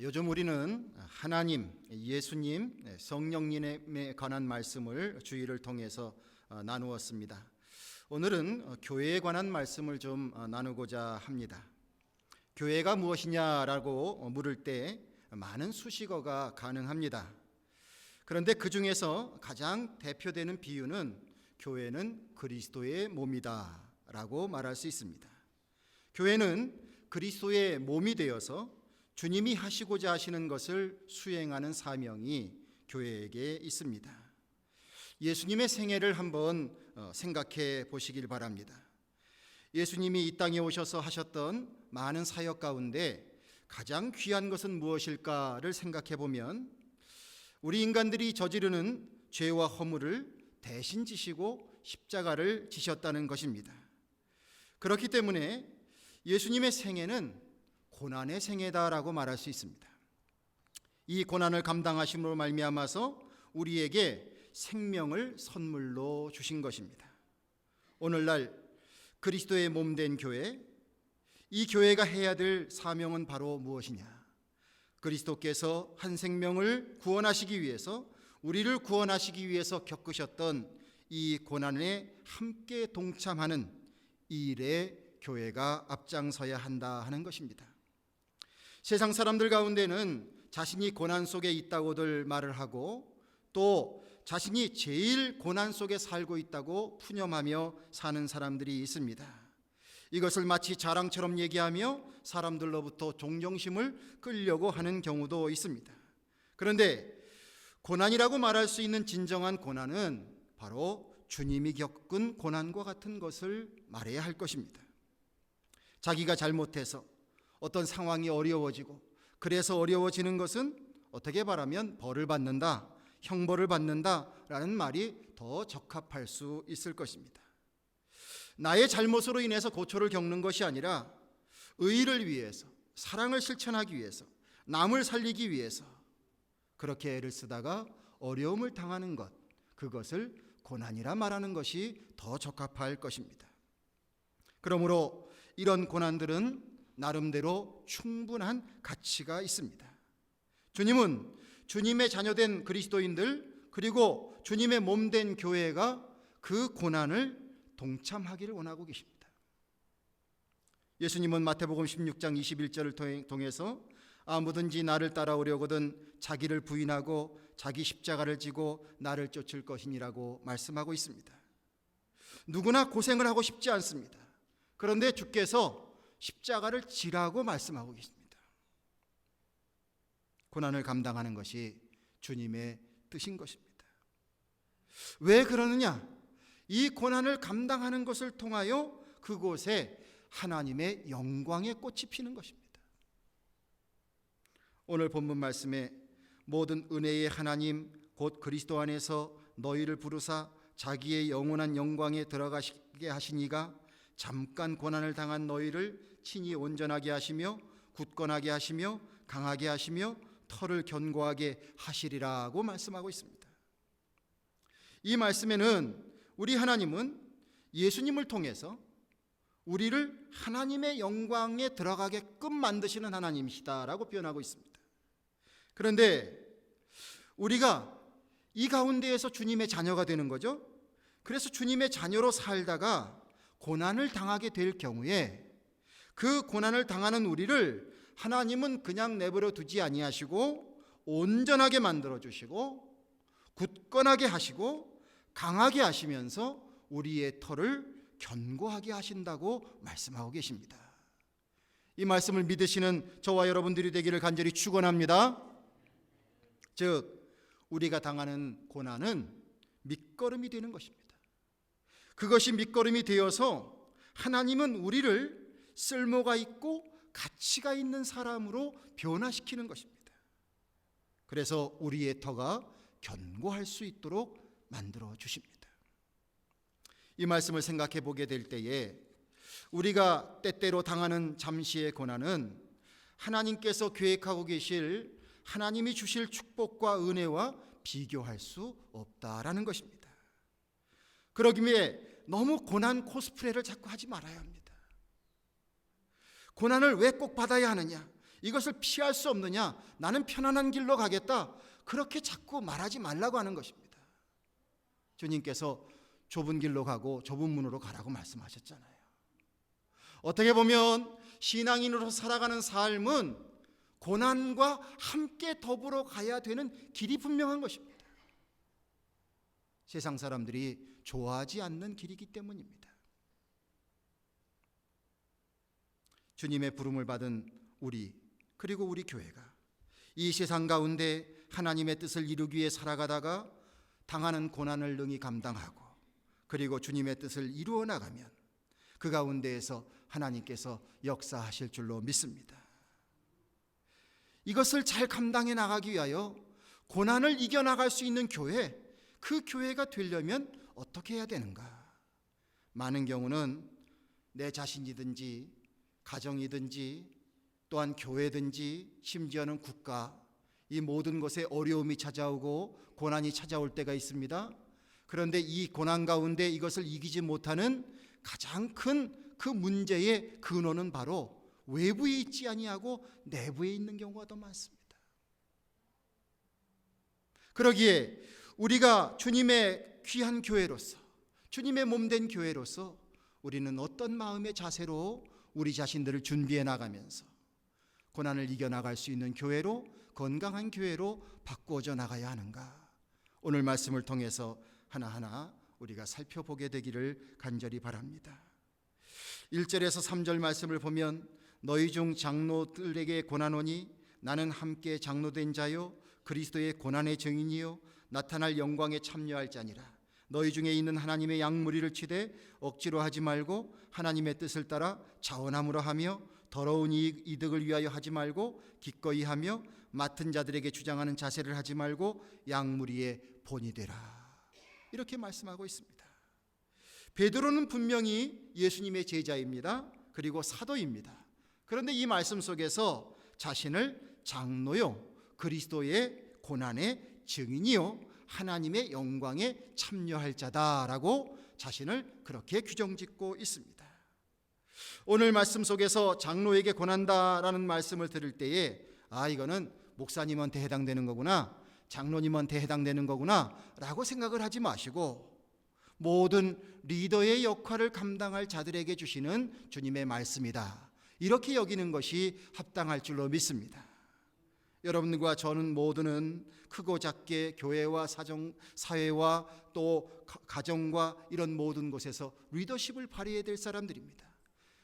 요즘 우리는 하나님, 예수님, 성령님에 관한 말씀을 주일을 통해서 나누었습니다. 오늘은 교회에 관한 말씀을 좀 나누고자 합니다. 교회가 무엇이냐라고 물을 때 많은 수식어가 가능합니다. 그런데 그 중에서 가장 대표되는 비유는 교회는 그리스도의 몸이다 라고 말할 수 있습니다. 교회는 그리스도의 몸이 되어서 주님이 하시고자 하시는 것을 수행하는 사명이 교회에게 있습니다. 예수님의 생애를 한번 생각해 보시길 바랍니다. 예수님이 이 땅에 오셔서 하셨던 많은 사역 가운데 가장 귀한 것은 무엇일까를 생각해 보면 우리 인간들이 저지르는 죄와 허물을 대신 지시고 십자가를 지셨다는 것입니다. 그렇기 때문에 예수님의 생애는 고난의 생애다라고 말할 수 있습니다. 이 고난을 감당하심으로 말미암아서 우리에게 생명을 선물로 주신 것입니다. 오늘날 그리스도의 몸된 교회, 이 교회가 해야 될 사명은 바로 무엇이냐? 그리스도께서 한 생명을 구원하시기 위해서, 우리를 구원하시기 위해서 겪으셨던 이 고난에 함께 동참하는 이 일에 교회가 앞장서야 한다 하는 것입니다. 세상 사람들 가운데는 자신이 고난 속에 있다고들 말을 하고 또 자신이 제일 고난 속에 살고 있다고 푸념하며 사는 사람들이 있습니다. 이것을 마치 자랑처럼 얘기하며 사람들로부터 존경심을 끌려고 하는 경우도 있습니다. 그런데 고난이라고 말할 수 있는 진정한 고난은 바로 주님이 겪은 고난과 같은 것을 말해야 할 것입니다. 자기가 잘못해서 어떤 상황이 어려워지고 그래서 어려워지는 것은 어떻게 말하면 벌을 받는다, 형벌을 받는다라는 말이 더 적합할 수 있을 것입니다. 나의 잘못으로 인해서 고초를 겪는 것이 아니라 의를 위해서, 사랑을 실천하기 위해서, 남을 살리기 위해서 그렇게 애를 쓰다가 어려움을 당하는 것, 그것을 고난이라 말하는 것이 더 적합할 것입니다. 그러므로 이런 고난들은 나름대로 충분한 가치가 있습니다. 주님은 주님의 자녀된 그리스도인들 그리고 주님의 몸된 교회가 그 고난을 동참하기를 원하고 계십니다. 예수님은 마태복음 16장 21절을 통해서 아무든지 나를 따라오려거든 자기를 부인하고 자기 십자가를 지고 나를 쫓을 것이니라고 말씀하고 있습니다. 누구나 고생을 하고 싶지 않습니다. 그런데 주께서 십자가를 지라고 말씀하고 계십니다. 고난을 감당하는 것이 주님의 뜻인 것입니다. 왜 그러느냐? 이 고난을 감당하는 것을 통하여 그곳에 하나님의 영광의 꽃이 피는 것입니다. 오늘 본문 말씀에 모든 은혜의 하나님 곧 그리스도 안에서 너희를 부르사 자기의 영원한 영광에 들어가시게 하시니가 잠깐 고난을 당한 너희를 친히 온전하게 하시며 굳건하게 하시며 강하게 하시며 털을 견고하게 하시리라고 말씀하고 있습니다. 이 말씀에는 우리 하나님은 예수님을 통해서 우리를 하나님의 영광에 들어가게끔 만드시는 하나님이시다라고 표현하고 있습니다. 그런데 우리가 이 가운데에서 주님의 자녀가 되는 거죠. 그래서 주님의 자녀로 살다가 고난을 당하게 될 경우에 그 고난을 당하는 우리를 하나님은 그냥 내버려 두지 아니하시고 온전하게 만들어 주시고 굳건하게 하시고 강하게 하시면서 우리의 털을 견고하게 하신다고 말씀하고 계십니다. 이 말씀을 믿으시는 저와 여러분들이 되기를 간절히 축원합니다. 즉 우리가 당하는 고난은 밑거름이 되는 것입니다. 그것이 밑거름이 되어서 하나님은 우리를 쓸모가 있고 가치가 있는 사람으로 변화시키는 것입니다. 그래서 우리의 터가 견고할 수 있도록 만들어 주십니다. 이 말씀을 생각해 보게 될 때에 우리가 때때로 당하는 잠시의 고난은 하나님께서 계획하고 계실 하나님이 주실 축복과 은혜와 비교할 수 없다라는 것입니다. 그러기에 너무 고난 코스프레를 자꾸 하지 말아야 합니다. 고난을 왜 꼭 받아야 하느냐? 이것을 피할 수 없느냐? 나는 편안한 길로 가겠다. 그렇게 자꾸 말하지 말라고 하는 것입니다. 주님께서 좁은 길로 가고 좁은 문으로 가라고 말씀하셨잖아요. 어떻게 보면 신앙인으로 살아가는 삶은 고난과 함께 더불어 가야 되는 길이 분명한 것입니다. 세상 사람들이 좋아하지 않는 길이기 때문입니다. 주님의 부름을 받은 우리, 그리고 우리 교회가 이 세상 가운데 하나님의 뜻을 이루기 위해 살아가다가 당하는 고난을 능히 감당하고 그리고 주님의 뜻을 이루어 나가면 그 가운데에서 하나님께서 역사하실 줄로 믿습니다. 이것을 잘 감당해 나가기 위하여 고난을 이겨나갈 수 있는 교회, 그 교회가 되려면 어떻게 해야 되는가? 많은 경우는 내 자신이든지 가정이든지 또한 교회든지 심지어는 국가, 이 모든 것에 어려움이 찾아오고 고난이 찾아올 때가 있습니다. 그런데 이 고난 가운데 이것을 이기지 못하는 가장 큰 그 문제의 근원은 바로 외부에 있지 아니하고 내부에 있는 경우가 더 많습니다. 그러기에 우리가 주님의 귀한 교회로서, 주님의 몸된 교회로서 우리는 어떤 마음의 자세로 우리 자신들을 준비해 나가면서 고난을 이겨나갈 수 있는 교회로, 건강한 교회로 바꾸어져 나가야 하는가? 오늘 말씀을 통해서 하나하나 우리가 살펴보게 되기를 간절히 바랍니다. 1절에서 3절 말씀을 보면 너희 중 장로들에게 고난오니 나는 함께 장로된 자요 그리스도의 고난의 증인이요 나타날 영광에 참여할 자니라. 너희 중에 있는 하나님의 양무리를 치되 억지로 하지 말고 하나님의 뜻을 따라 자원함으로 하며 더러운 이득을 위하여 하지 말고 기꺼이 하며 맡은 자들에게 주장하는 자세를 하지 말고 양무리의 본이 되라. 이렇게 말씀하고 있습니다. 베드로는 분명히 예수님의 제자입니다. 그리고 사도입니다. 그런데 이 말씀 속에서 자신을 장로요 그리스도의 고난의 증인이요 하나님의 영광에 참여할 자다라고 자신을 그렇게 규정짓고 있습니다. 오늘 말씀 속에서 장로에게 고난다라는 말씀을 들을 때에 이거는 목사님한테 해당되는 거구나, 장로님한테 해당되는 거구나 라고 생각을 하지 마시고 모든 리더의 역할을 감당할 자들에게 주시는 주님의 말씀이다, 이렇게 여기는 것이 합당할 줄로 믿습니다. 여러분과 저는 모두는 크고 작게 교회와 사회와 또 가정과 이런 모든 곳에서 리더십을 발휘해야 될 사람들입니다.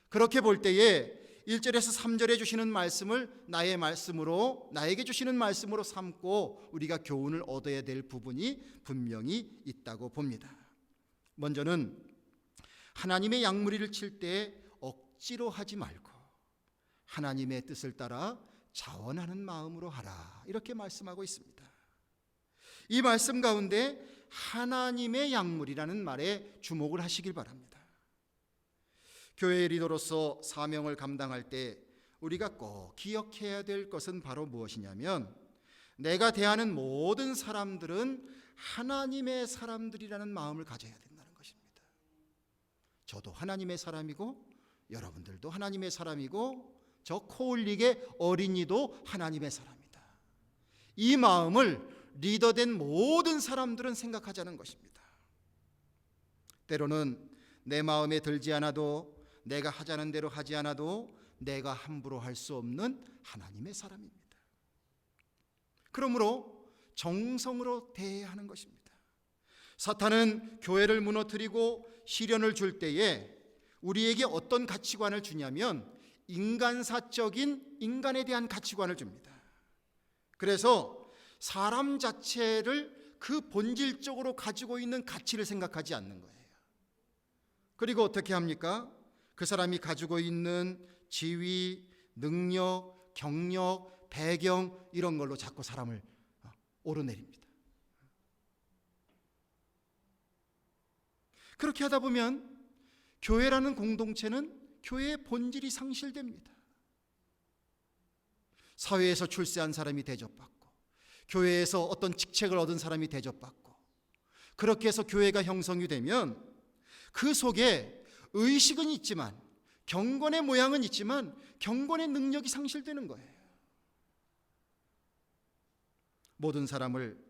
그렇게 볼 때에 1절에서 3절에 주시는 말씀을 나의 말씀으로, 나에게 주시는 말씀으로 삼고 우리가 교훈을 얻어야 될 부분이 분명히 있다고 봅니다. 먼저는 하나님의 양무리를 칠 때 억지로 하지 말고 하나님의 뜻을 따라 자원하는 마음으로 하라, 이렇게 말씀하고 있습니다. 이 말씀 가운데 하나님의 양물이라는 말에 주목을 하시길 바랍니다. 교회의 리더로서 사명을 감당할 때 우리가 꼭 기억해야 될 것은 바로 무엇이냐면 내가 대하는 모든 사람들은 하나님의 사람들이라는 마음을 가져야 된다는 것입니다. 저도 하나님의 사람이고 여러분들도 하나님의 사람이고 저 코올릭의 어린이도 하나님의 사람이다. 이 마음을 리더된 모든 사람들은 생각하자는 것입니다. 때로는 내 마음에 들지 않아도, 내가 하자는 대로 하지 않아도 내가 함부로 할 수 없는 하나님의 사람입니다. 그러므로 정성으로 대해야 하는 것입니다. 사탄은 교회를 무너뜨리고 시련을 줄 때에 우리에게 어떤 가치관을 주냐면 인간사적인, 인간에 대한 가치관을 줍니다. 그래서 사람 자체를 그 본질적으로 가지고 있는 가치를 생각하지 않는 거예요. 그리고 어떻게 합니까? 그 사람이 가지고 있는 지위, 능력, 경력, 배경 이런 걸로 자꾸 사람을 오르내립니다. 그렇게 하다 보면 교회라는 공동체는 교회의 본질이 상실됩니다. 사회에서 출세한 사람이 대접받고 교회에서 어떤 직책을 얻은 사람이 대접받고 그렇게 해서 교회가 형성이 되면 그 속에 의식은 있지만, 경건의 모양은 있지만 경건의 능력이 상실되는 거예요. 모든 사람을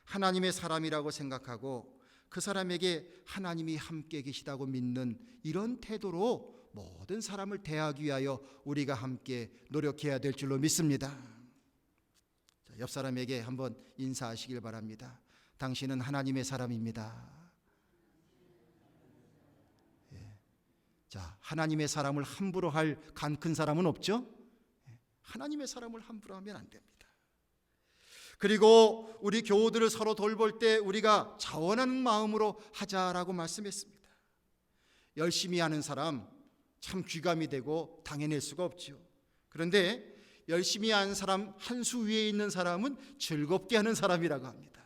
하나님의 사람이라고 생각하고 그 사람에게 하나님이 함께 계시다고 믿는 이런 태도로 모든 사람을 대하기 위하여 우리가 함께 노력해야 될 줄로 믿습니다. 옆 사람에게 한번 인사하시길 바랍니다. 당신은 하나님의 사람입니다. 자, 하나님의 사람을 함부로 할 간 큰 사람은 없죠? 하나님의 사람을 함부로 하면 안 됩니다. 그리고 우리 교우들을 서로 돌볼 때 우리가 자원하는 마음으로 하자라고 말씀했습니다. 열심히 하는 사람 참 귀감이 되고 당해낼 수가 없죠. 그런데 열심히 하는 사람 한 수 위에 있는 사람은 즐겁게 하는 사람이라고 합니다.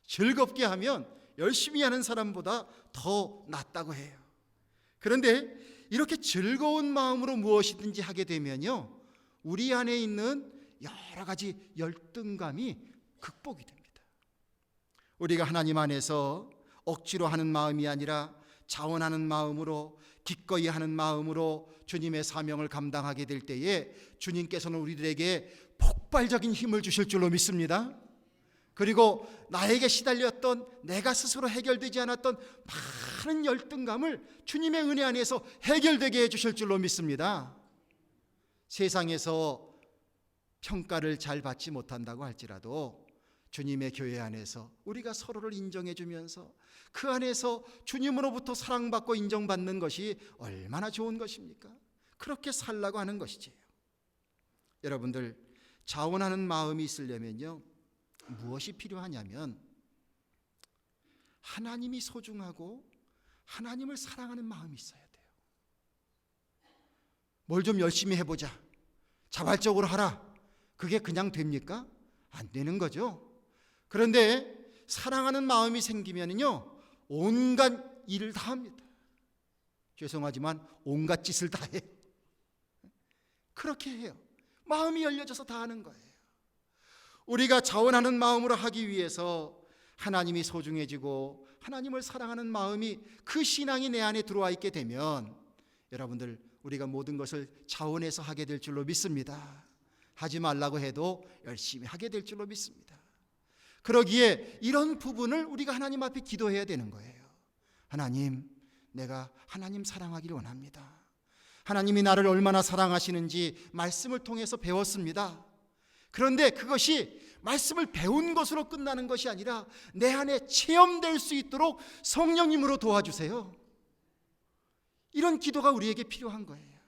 즐겁게 하면 열심히 하는 사람보다 더 낫다고 해요. 그런데 이렇게 즐거운 마음으로 무엇이든지 하게 되면요, 우리 안에 있는 여러 가지 열등감이 극복이 됩니다. 우리가 하나님 안에서 억지로 하는 마음이 아니라 자원하는 마음으로, 기꺼이 하는 마음으로 주님의 사명을 감당하게 될 때에 주님께서는 우리들에게 폭발적인 힘을 주실 줄로 믿습니다. 그리고 나에게 시달렸던, 내가 스스로 해결되지 않았던 많은 열등감을 주님의 은혜 안에서 해결되게 해주실 줄로 믿습니다. 세상에서 평가를 잘 받지 못한다고 할지라도 주님의 교회 안에서 우리가 서로를 인정해 주면서 그 안에서 주님으로부터 사랑받고 인정받는 것이 얼마나 좋은 것입니까? 그렇게 살라고 하는 것이지요. 여러분들, 자원하는 마음이 있으려면요, 무엇이 필요하냐면 하나님이 소중하고 하나님을 사랑하는 마음이 있어야 돼요. 뭘 좀 열심히 해보자, 자발적으로 하라, 그게 그냥 됩니까? 안 되는 거죠. 그런데 사랑하는 마음이 생기면요, 온갖 일을 다 합니다. 죄송하지만 온갖 짓을 다 해요. 그렇게 해요. 마음이 열려져서 다 하는 거예요. 우리가 자원하는 마음으로 하기 위해서 하나님이 소중해지고 하나님을 사랑하는 마음이, 그 신앙이 내 안에 들어와 있게 되면 여러분들, 우리가 모든 것을 자원해서 하게 될 줄로 믿습니다. 하지 말라고 해도 열심히 하게 될 줄로 믿습니다. 그러기에 이런 부분을 우리가 하나님 앞에 기도해야 되는 거예요. 하나님, 내가 하나님 사랑하기를 원합니다. 하나님이 나를 얼마나 사랑하시는지 말씀을 통해서 배웠습니다. 그런데 그것이 말씀을 배운 것으로 끝나는 것이 아니라 내 안에 체험될 수 있도록 성령님으로 도와주세요. 이런 기도가 우리에게 필요한 거예요.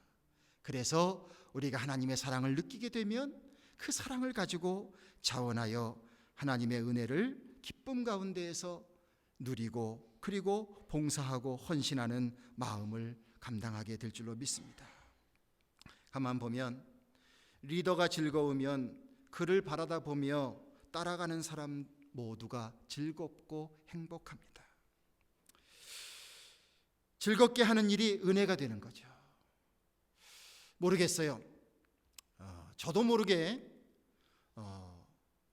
그래서 우리가 하나님의 사랑을 느끼게 되면 그 사랑을 가지고 자원하여 하나님의 은혜를 기쁨 가운데에서 누리고, 그리고 봉사하고 헌신하는 마음을 감당하게 될 줄로 믿습니다. 가만 보면 리더가 즐거우면 그를 바라다 보며 따라가는 사람 모두가 즐겁고 행복합니다. 즐겁게 하는 일이 은혜가 되는 거죠. 모르겠어요. 저도 모르게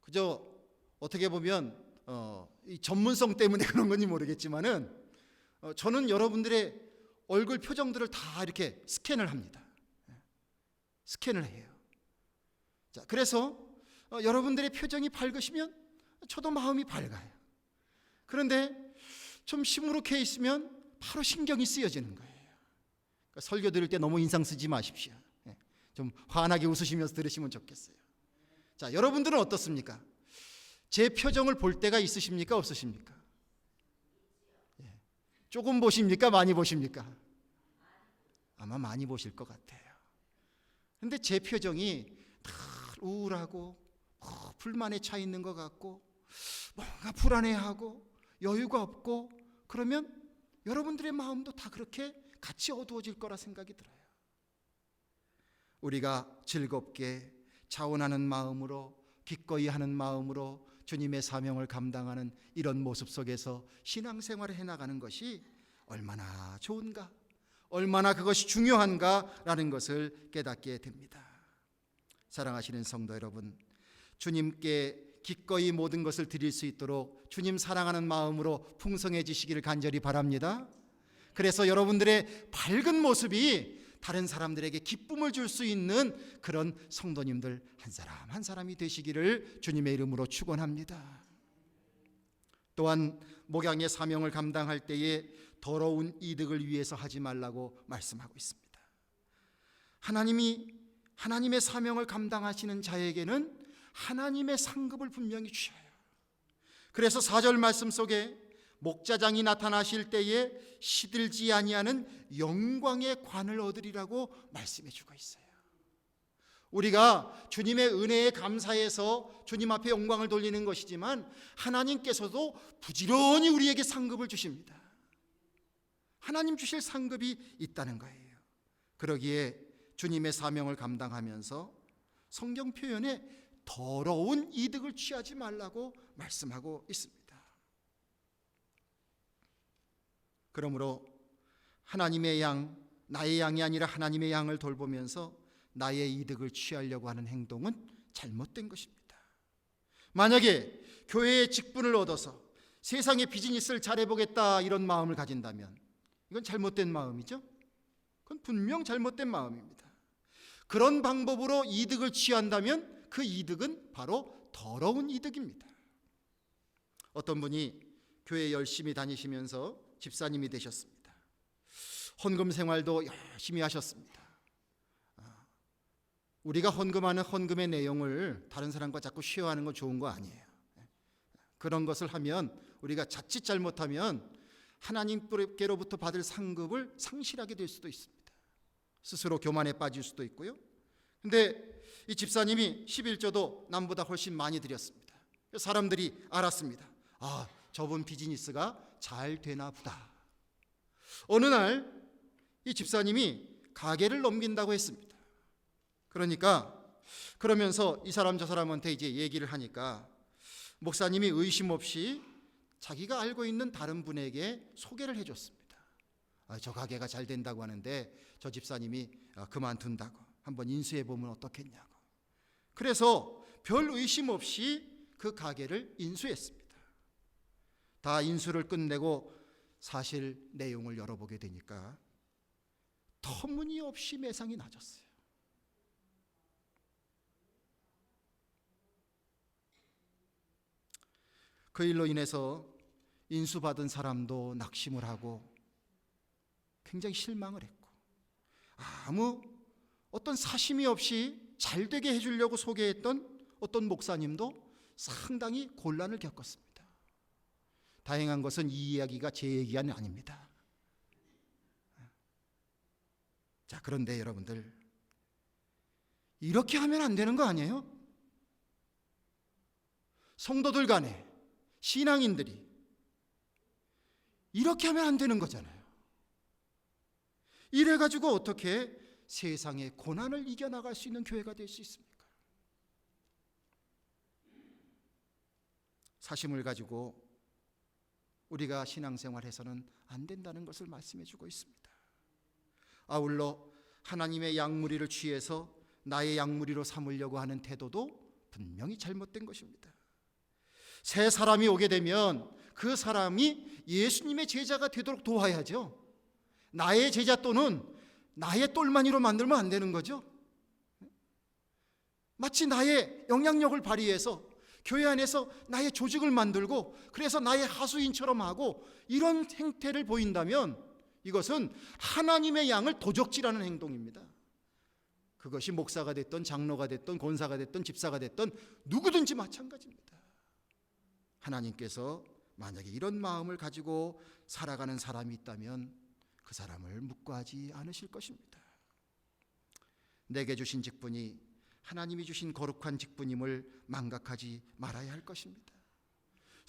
그저 어떻게 보면 이 전문성 때문에 그런 건지 모르겠지만은 저는 여러분들의 얼굴 표정들을 다 이렇게 스캔을 합니다. 스캔을 해요. 자, 그래서 여러분들의 표정이 밝으시면 저도 마음이 밝아요. 그런데 좀 시무룩해 있으면 바로 신경이 쓰여지는 거예요. 그러니까 설교 드릴 때 너무 인상 쓰지 마십시오. 좀 환하게 웃으시면서 들으시면 좋겠어요. 자, 여러분들은 어떻습니까? 제 표정을 볼 때가 있으십니까? 없으십니까? 조금 보십니까? 많이 보십니까? 아마 많이 보실 것 같아요. 그런데 제 표정이 다 우울하고 불만에 차 있는 것 같고 뭔가 불안해하고 여유가 없고 그러면 여러분들의 마음도 다 그렇게 같이 어두워질 거라 생각이 들어요. 우리가 즐겁게 자원하는 마음으로, 기꺼이 하는 마음으로 주님의 사명을 감당하는 이런 모습 속에서 신앙생활을 해나가는 것이 얼마나 좋은가, 얼마나 그것이 중요한가라는 것을 깨닫게 됩니다. 사랑하시는 성도 여러분, 주님께 기꺼이 모든 것을 드릴 수 있도록 주님 사랑하는 마음으로 풍성해지시기를 간절히 바랍니다. 그래서 여러분들의 밝은 모습이 다른 사람들에게 기쁨을 줄 수 있는 그런 성도님들 한 사람 한 사람이 되시기를 주님의 이름으로 축원합니다. 또한 목양의 사명을 감당할 때에 더러운 이득을 위해서 하지 말라고 말씀하고 있습니다. 하나님의 사명을 감당하시는 자에게는 하나님의 상급을 분명히 주셔요. 그래서 4절 말씀 속에 목자장이 나타나실 때에 시들지 아니하는 영광의 관을 얻으리라고 말씀해 주고 있어요. 우리가 주님의 은혜에 감사해서 주님 앞에 영광을 돌리는 것이지만 하나님께서도 부지런히 우리에게 상급을 주십니다. 하나님 주실 상급이 있다는 거예요. 그러기에 주님의 사명을 감당하면서 성경 표현에 더러운 이득을 취하지 말라고 말씀하고 있습니다. 그러므로 하나님의 양, 나의 양이 아니라 하나님의 양을 돌보면서 나의 이득을 취하려고 하는 행동은 잘못된 것입니다. 만약에 교회의 직분을 얻어서 세상의 비즈니스를 잘해보겠다 이런 마음을 가진다면 이건 잘못된 마음이죠. 그건 분명 잘못된 마음입니다. 그런 방법으로 이득을 취한다면 그 이득은 바로 더러운 이득입니다. 어떤 분이 교회 열심히 다니시면서 집사님이 되셨습니다. 헌금 생활도 열심히 하셨습니다. 우리가 헌금하는 헌금의 내용을 다른 사람과 자꾸 쉐어하는 건 좋은 거 아니에요. 그런 것을 하면 우리가 자칫 잘못하면 하나님께로부터 받을 상급을 상실하게 될 수도 있습니다. 스스로 교만에 빠질 수도 있고요. 근데 이 집사님이 11조도 남보다 훨씬 많이 드렸습니다. 사람들이 알았습니다. 아, 저분 비즈니스가 잘 되나 보다. 어느 날 이 집사님이 가게를 넘긴다고 했습니다. 그러면서 이 사람 저 사람한테 이제 얘기를 하니까 목사님이 의심 없이 자기가 알고 있는 다른 분에게 소개를 해줬습니다. 저 가게가 잘 된다고 하는데 저 집사님이 그만둔다고 한번 인수해 보면 어떻겠냐고. 그래서 별 의심 없이 그 가게를 인수했습니다. 다 인수를 끝내고 사실 내용을 열어보게 되니까 터무니없이 매상이 낮았어요. 그 일로 인해서 인수받은 사람도 낙심을 하고 굉장히 실망을 했고 아무 어떤 사심이 없이 잘 되게 해주려고 소개했던 어떤 목사님도 상당히 곤란을 겪었습니다. 다행한 것은 이 이야기가 제 얘기가 아닙니다. 자, 그런데 여러분들 이렇게 하면 안 되는 거 아니에요? 성도들 간에 신앙인들이 이렇게 하면 안 되는 거잖아요. 이래가지고 어떻게 세상의 고난을 이겨나갈 수 있는 교회가 될 수 있습니까? 사심을 가지고 우리가 신앙생활해서는 안 된다는 것을 말씀해 주고 있습니다. 아울러 하나님의 양무리를 취해서 나의 양무리로 삼으려고 하는 태도도 분명히 잘못된 것입니다. 새 사람이 오게 되면 그 사람이 예수님의 제자가 되도록 도와야죠. 나의 제자 또는 나의 똘마니로 만들면 안 되는 거죠. 마치 나의 영향력을 발휘해서 교회 안에서 나의 조직을 만들고 그래서 나의 하수인처럼 하고 이런 행태를 보인다면 이것은 하나님의 양을 도적질하는 행동입니다. 그것이 목사가 됐든 장로가 됐든 권사가 됐든 집사가 됐든 누구든지 마찬가지입니다. 하나님께서 만약에 이런 마음을 가지고 살아가는 사람이 있다면 그 사람을 묵과하지 않으실 것입니다. 내게 주신 직분이 하나님이 주신 거룩한 직분임을 망각하지 말아야 할 것입니다.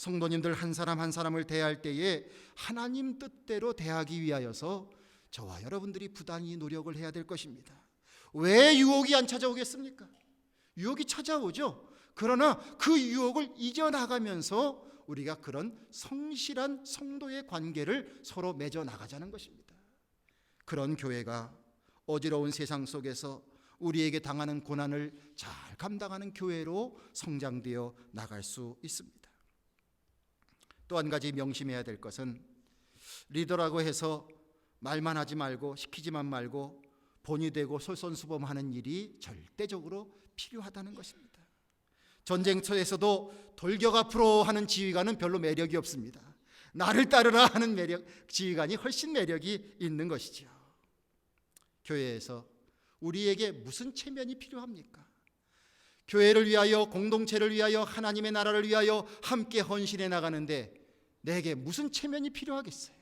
성도님들 한 사람 한 사람을 대할 때에 하나님 뜻대로 대하기 위하여서 저와 여러분들이 부단히 노력을 해야 될 것입니다. 왜 유혹이 안 찾아오겠습니까? 유혹이 찾아오죠. 그러나 그 유혹을 이겨나가면서 우리가 그런 성실한 성도의 관계를 서로 맺어 나가자는 것입니다. 그런 교회가 어지러운 세상 속에서 우리에게 당하는 고난을 잘 감당하는 교회로 성장되어 나갈 수 있습니다. 또 한 가지 명심해야 될 것은 리더라고 해서 말만 하지 말고 시키지만 말고 본이 되고 솔선수범하는 일이 절대적으로 필요하다는 것입니다. 전쟁터에서도 돌격 앞으로 하는 지휘관은 별로 매력이 없습니다. 나를 따르라 하는 지휘관이 훨씬 매력이 있는 것이죠. 교회에서 우리에게 무슨 체면이 필요합니까? 교회를 위하여, 공동체를 위하여, 하나님의 나라를 위하여 함께 헌신해 나가는데 내게 무슨 체면이 필요하겠어요?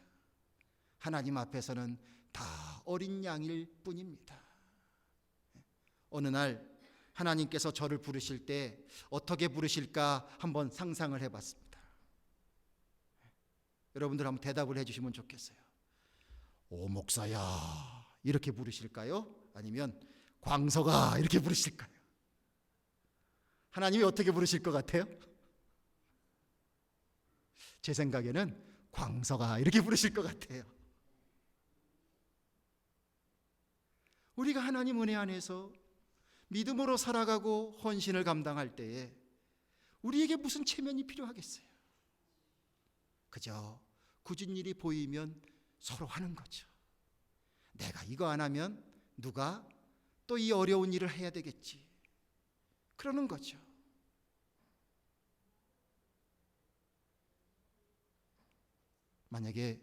하나님 앞에서는 다 어린 양일 뿐입니다. 어느 날 하나님께서 저를 부르실 때 어떻게 부르실까 한번 상상을 해봤습니다. 여러분들 한번 대답을 해주시면 좋겠어요. 오 목사야 이렇게 부르실까요? 아니면 광석아 이렇게 부르실까요? 하나님이 어떻게 부르실 것 같아요? 제 생각에는 광석아 이렇게 부르실 것 같아요. 우리가 하나님 은혜 안에서 믿음으로 살아가고 헌신을 감당할 때에 우리에게 무슨 체면이 필요하겠어요? 그저 굳은 일이 보이면 서로 하는 거죠. 내가 이거 안 하면 누가 또 이 어려운 일을 해야 되겠지. 그러는 거죠. 만약에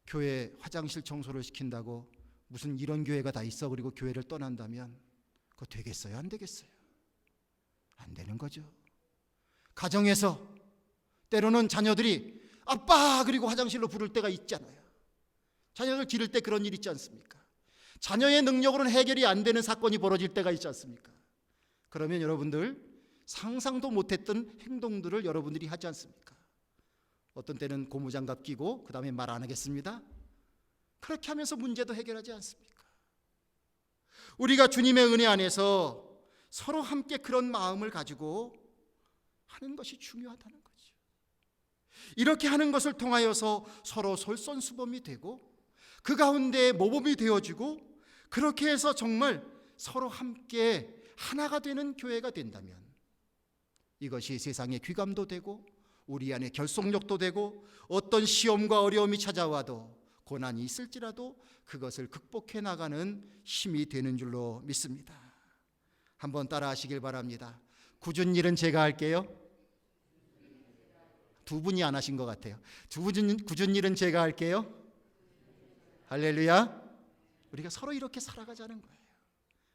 교회 화장실 청소를 시킨다고 무슨 이런 교회가 다 있어 그리고 교회를 떠난다면 그거 되겠어요? 안 되겠어요? 안 되는 거죠. 가정에서 때로는 자녀들이 아빠 그리고 화장실로 부를 때가 있잖아요. 자녀들 기를 때 그런 일 있지 않습니까? 자녀의 능력으로는 해결이 안 되는 사건이 벌어질 때가 있지 않습니까? 그러면 여러분들 상상도 못했던 행동들을 여러분들이 하지 않습니까? 어떤 때는 고무장갑 끼고 그 다음에 말 안 하겠습니다. 그렇게 하면서 문제도 해결하지 않습니까? 우리가 주님의 은혜 안에서 서로 함께 그런 마음을 가지고 하는 것이 중요하다는 거죠. 이렇게 하는 것을 통하여서 서로 솔선수범이 되고 그 가운데 모범이 되어지고 그렇게 해서 정말 서로 함께 하나가 되는 교회가 된다면 이것이 세상의 귀감도 되고 우리 안에 결속력도 되고 어떤 시험과 어려움이 찾아와도 고난이 있을지라도 그것을 극복해 나가는 힘이 되는 줄로 믿습니다. 한번 따라 하시길 바랍니다. 굳은 일은 제가 할게요. 두 분이 안 하신 것 같아요. 굳은 일은 제가 할게요. 할렐루야. 우리가 서로 이렇게 살아가자는 거예요.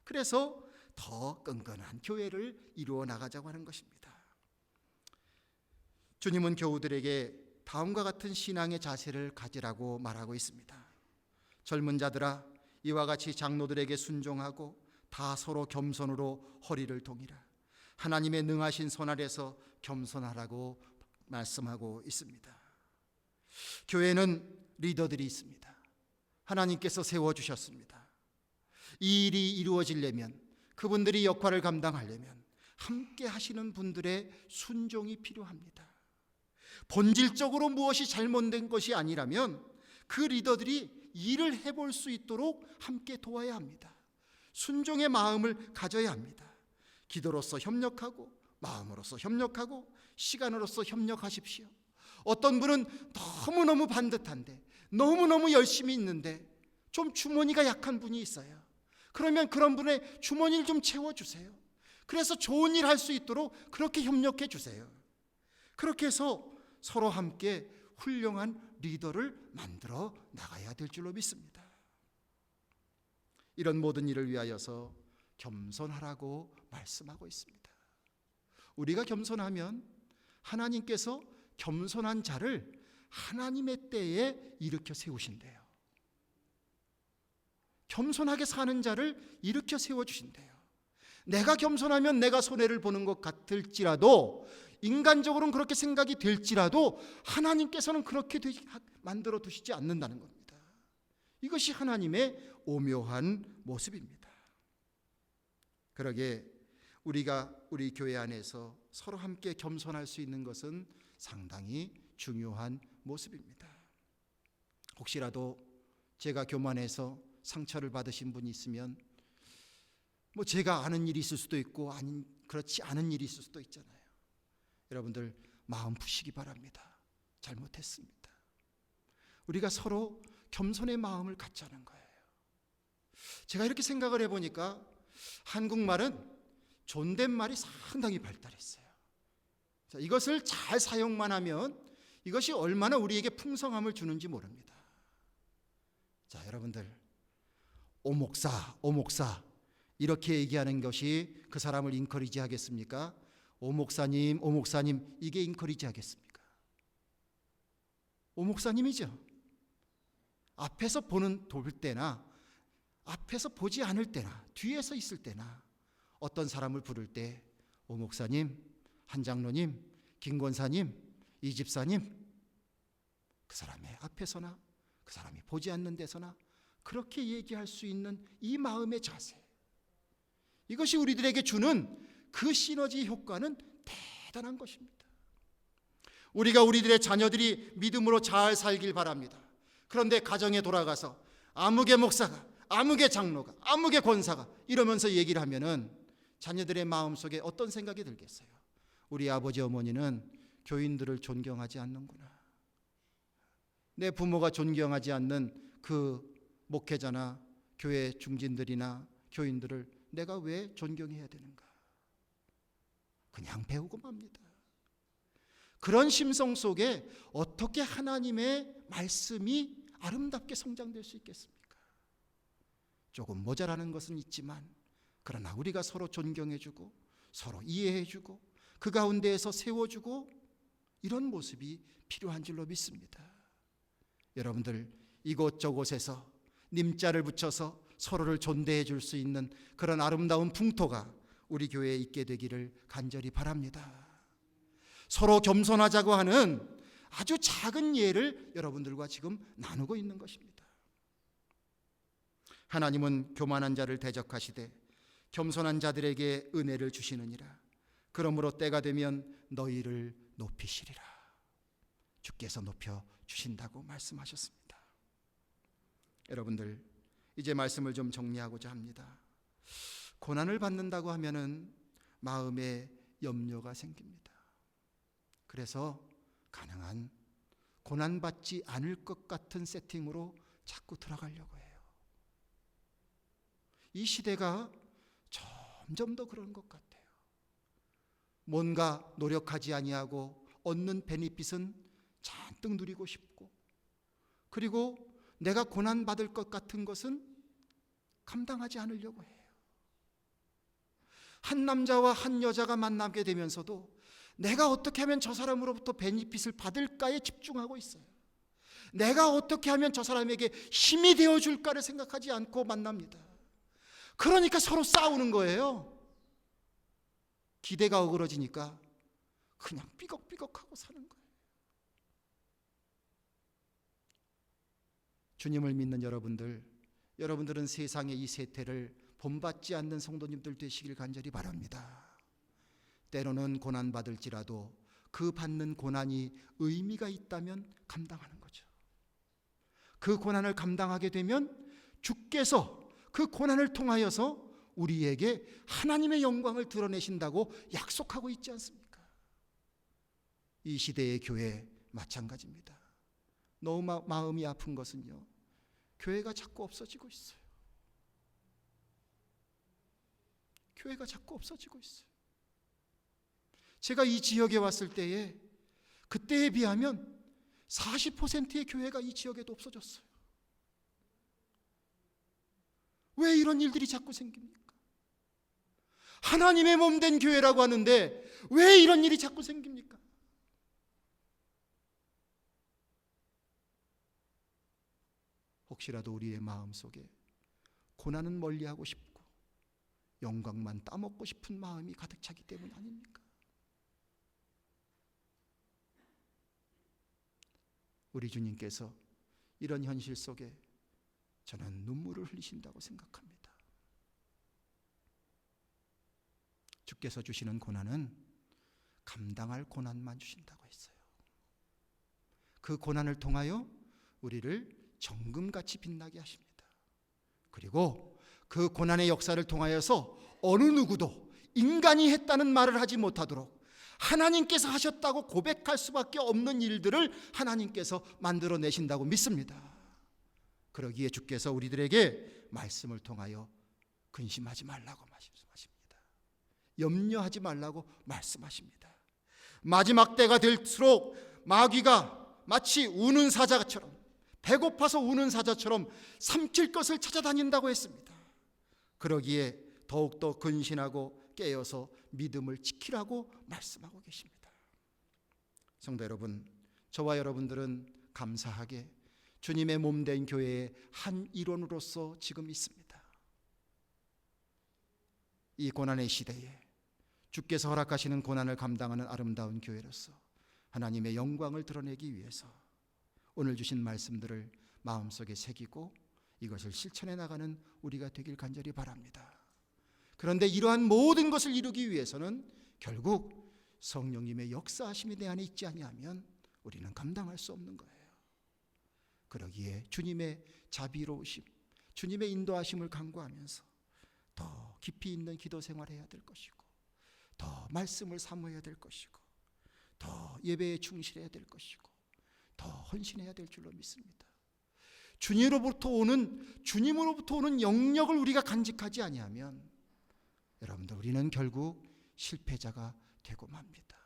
그래서 더 끈끈한 교회를 이루어 나가자고 하는 것입니다. 주님은 교우들에게 다음과 같은 신앙의 자세를 가지라고 말하고 있습니다. 젊은 자들아 이와 같이 장로들에게 순종하고 다 서로 겸손으로 허리를 동이라. 하나님의 능하신 손 아래서 겸손하라고 말씀하고 있습니다. 교회는 리더들이 있습니다. 하나님께서 세워주셨습니다. 이 일이 이루어지려면 그분들이 역할을 감당하려면 함께 하시는 분들의 순종이 필요합니다. 본질적으로 무엇이 잘못된 것이 아니라면 그 리더들이 일을 해볼 수 있도록 함께 도와야 합니다. 순종의 마음을 가져야 합니다. 기도로서 협력하고 마음으로서 협력하고 시간으로서 협력하십시오. 어떤 분은 너무너무 반듯한데 너무너무 열심히 있는데 좀 주머니가 약한 분이 있어요. 그러면 그런 분의 주머니를 좀 채워주세요. 그래서 좋은 일 할 수 있도록 그렇게 협력해 주세요. 그렇게 해서 서로 함께 훌륭한 리더를 만들어 나가야 될 줄로 믿습니다. 이런 모든 일을 위하여서 겸손하라고 말씀하고 있습니다. 우리가 겸손하면 하나님께서 겸손한 자를 하나님의 때에 일으켜 세우신대요. 겸손하게 사는 자를 일으켜 세워주신대요. 내가 겸손하면 내가 손해를 보는 것 같을지라도 인간적으로는 그렇게 생각이 될지라도 하나님께서는 그렇게 만들어 두시지 않는다는 겁니다. 이것이 하나님의 오묘한 모습입니다. 그러게 우리가 우리 교회 안에서 서로 함께 겸손할 수 있는 것은 상당히 중요한 모습입니다. 혹시라도 제가 교만해서 상처를 받으신 분이 있으면 제가 아는 일이 있을 수도 있고 그렇지 않은 일이 있을 수도 있잖아요. 여러분들 마음 푸시기 바랍니다. 잘못했습니다. 우리가 서로 겸손의 마음을 갖자는 거예요. 제가 이렇게 생각을 해보니까 한국말은 존댓말이 상당히 발달했어요. 자, 이것을 잘 사용만 하면 이것이 얼마나 우리에게 풍성함을 주는지 모릅니다. 자, 여러분들, 오목사, 오목사 이렇게 얘기하는 것이 그 사람을 인커리지 하겠습니까? 오목사님, 오목사님, 이게 인커리지 하겠습니까? 오목사님이죠. 앞에서 볼 때나 앞에서 보지 않을 때나 뒤에서 있을 때나 어떤 사람을 부를 때 오목사님, 한장로님, 김권사님, 이집사님, 그 사람의 앞에서나 그 사람이 보지 않는 데서나 그렇게 얘기할 수 있는 이 마음의 자세, 이것이 우리들에게 주는 그 시너지 효과는 대단한 것입니다. 우리가 우리들의 자녀들이 믿음으로 잘 살길 바랍니다. 그런데 가정에 돌아가서 아무개 목사가, 아무개 장로가, 아무개 권사가 이러면서 얘기를 하면은 자녀들의 마음속에 어떤 생각이 들겠어요? 우리 아버지 어머니는 교인들을 존경하지 않는구나. 내 부모가 존경하지 않는 그 목회자나 교회 중진들이나 교인들을 내가 왜 존경해야 되는가? 그냥 배우고 맙니다. 그런 심성 속에 어떻게 하나님의 말씀이 아름답게 성장될 수 있겠습니까? 조금 모자라는 것은 있지만 그러나 우리가 서로 존경해주고 서로 이해해주고 그 가운데에서 세워주고 이런 모습이 필요한 줄로 믿습니다. 여러분들, 이곳저곳에서 님자를 붙여서 서로를 존대해 줄 수 있는 그런 아름다운 풍토가 우리 교회에 있게 되기를 간절히 바랍니다. 서로 겸손하자고 하는 아주 작은 예를 여러분들과 지금 나누고 있는 것입니다. 하나님은 교만한 자를 대적하시되 겸손한 자들에게 은혜를 주시느니라. 그러므로 때가 되면 너희를 높이시리라. 주께서 높여 주신다고 말씀하셨습니다. 여러분들, 이제 말씀을 좀 정리하고자 합니다. 고난을 받는다고 하면은 마음에 염려가 생깁니다. 그래서 가능한 고난받지 않을 것 같은 세팅으로 자꾸 들어가려고 해요. 이 시대가 점점 더 그런 것 같아요. 뭔가 노력하지 아니하고 얻는 베니핏은 잔뜩 누리고 싶고, 그리고 내가 고난받을 것 같은 것은 감당하지 않으려고 해요. 한 남자와 한 여자가 만나게 되면서도 내가 어떻게 하면 저 사람으로부터 베니핏을 받을까에 집중하고 있어요. 내가 어떻게 하면 저 사람에게 힘이 되어줄까를 생각하지 않고 만납니다. 그러니까 서로 싸우는 거예요. 기대가 어그러지니까 그냥 삐걱삐걱하고 사는 거예요. 주님을 믿는 여러분들은 세상의 이 세태를 본받지 않는 성도님들 되시길 간절히 바랍니다. 때로는 고난받을지라도 그 받는 고난이 의미가 있다면 감당하는 거죠. 그 고난을 감당하게 되면 주께서 그 고난을 통하여서 우리에게 하나님의 영광을 드러내신다고 약속하고 있지 않습니까? 이 시대의 교회 마찬가지입니다. 너무 마음이 아픈 것은요, 교회가 자꾸 없어지고 있어요. 교회가 자꾸 없어지고 있어요. 제가 이 지역에 왔을 때에 그때에 비하면 40%의 교회가 이 지역에도 없어졌어요. 왜 이런 일들이 자꾸 생깁니까? 하나님의 몸 된 교회라고 하는데 왜 이런 일이 자꾸 생깁니까? 혹시라도 우리의 마음속에 고난은 멀리하고 싶고 영광만 따먹고 싶은 마음이 가득 차기 때문 아닙니까? 우리 주님께서 이런 현실 속에 저는 눈물을 흘리신다고 생각합니다. 주께서 주시는 고난은 감당할 고난만 주신다고 했어요. 그 고난을 통하여 우리를 정금같이 빛나게 하십니다. 그리고 그 고난의 역사를 통하여서 어느 누구도 인간이 했다는 말을 하지 못하도록 하나님께서 하셨다고 고백할 수밖에 없는 일들을 하나님께서 만들어내신다고 믿습니다. 그러기에 주께서 우리들에게 말씀을 통하여 근심하지 말라고 말씀하십니다. 염려하지 말라고 말씀하십니다. 마지막 때가 될수록 마귀가 마치 우는 사자처럼, 배고파서 우는 사자처럼 삼킬 것을 찾아다닌다고 했습니다. 그러기에 더욱더 근신하고 깨어서 믿음을 지키라고 말씀하고 계십니다. 성도 여러분, 저와 여러분들은 감사하게 주님의 몸된 교회의 한 일원으로서 지금 있습니다. 이 고난의 시대에 주께서 허락하시는 고난을 감당하는 아름다운 교회로서 하나님의 영광을 드러내기 위해서 오늘 주신 말씀들을 마음속에 새기고 이것을 실천해 나가는 우리가 되길 간절히 바랍니다. 그런데 이러한 모든 것을 이루기 위해서는 결국 성령님의 역사하심이 내 안에 있지 아니하면 우리는 감당할 수 없는 거예요. 그러기에 주님의 자비로우심, 주님의 인도하심을 간구하면서 더 깊이 있는 기도 생활을 해야 될 것이고, 더 말씀을 사모해야 될 것이고, 더 예배에 충실해야 될 것이고, 더 헌신해야 될 줄로 믿습니다. 주님으로부터 오는 영역을 우리가 간직하지 아니하면 여러분들 우리는 결국 실패자가 되고 맙니다.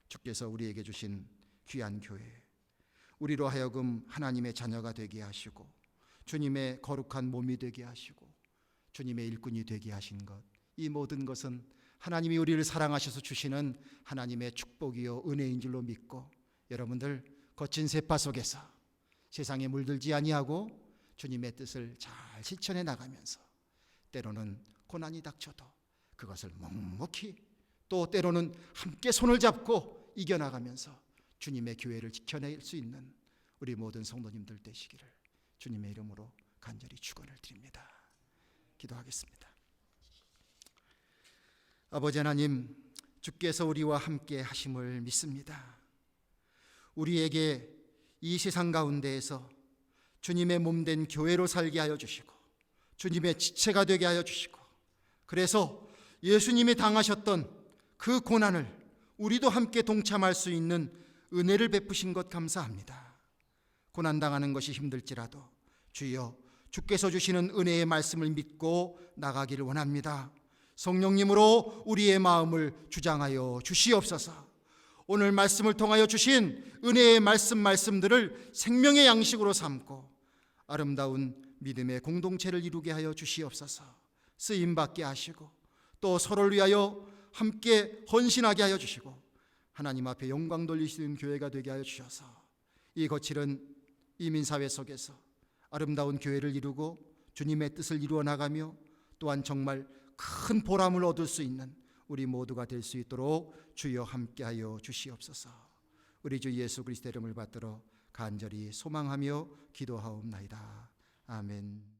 주께서 우리에게 주신 귀한 교회, 우리로 하여금 하나님의 자녀가 되게 하시고 주님의 거룩한 몸이 되게 하시고 주님의 일꾼이 되게 하신 것, 이 모든 것은 하나님이 우리를 사랑하셔서 주시는 하나님의 축복이요 은혜인 줄로 믿고, 여러분들 거친 세파 속에서 세상에 물들지 아니하고 주님의 뜻을 잘 실천해 나가면서 때로는 고난이 닥쳐도 그것을 묵묵히, 또 때로는 함께 손을 잡고 이겨나가면서 주님의 교회를 지켜낼 수 있는 우리 모든 성도님들 되시기를 주님의 이름으로 간절히 축원을 드립니다. 기도하겠습니다. 아버지 하나님, 주께서 우리와 함께 하심을 믿습니다. 우리에게 이 세상 가운데에서 주님의 몸된 교회로 살게 하여 주시고 주님의 지체가 되게 하여 주시고, 그래서 예수님이 당하셨던 그 고난을 우리도 함께 동참할 수 있는 은혜를 베푸신 것 감사합니다. 고난당하는 것이 힘들지라도 주여, 주께서 주시는 은혜의 말씀을 믿고 나가기를 원합니다. 성령님으로 우리의 마음을 주장하여 주시옵소서. 오늘 말씀을 통하여 주신 은혜의 말씀들을 생명의 양식으로 삼고 아름다운 믿음의 공동체를 이루게 하여 주시옵소서. 쓰임받게 하시고 또 서로를 위하여 함께 헌신하게 하여 주시고 하나님 앞에 영광 돌리시는 교회가 되게 하여 주셔서 이 거칠은 이민사회 속에서 아름다운 교회를 이루고 주님의 뜻을 이루어 나가며 또한 정말 큰 보람을 얻을 수 있는 우리 모두가 될 수 있도록 주여 함께하여 주시옵소서. 우리 주 예수 그리스도의 이름을 받들어 간절히 소망하며 기도하옵나이다. 아멘.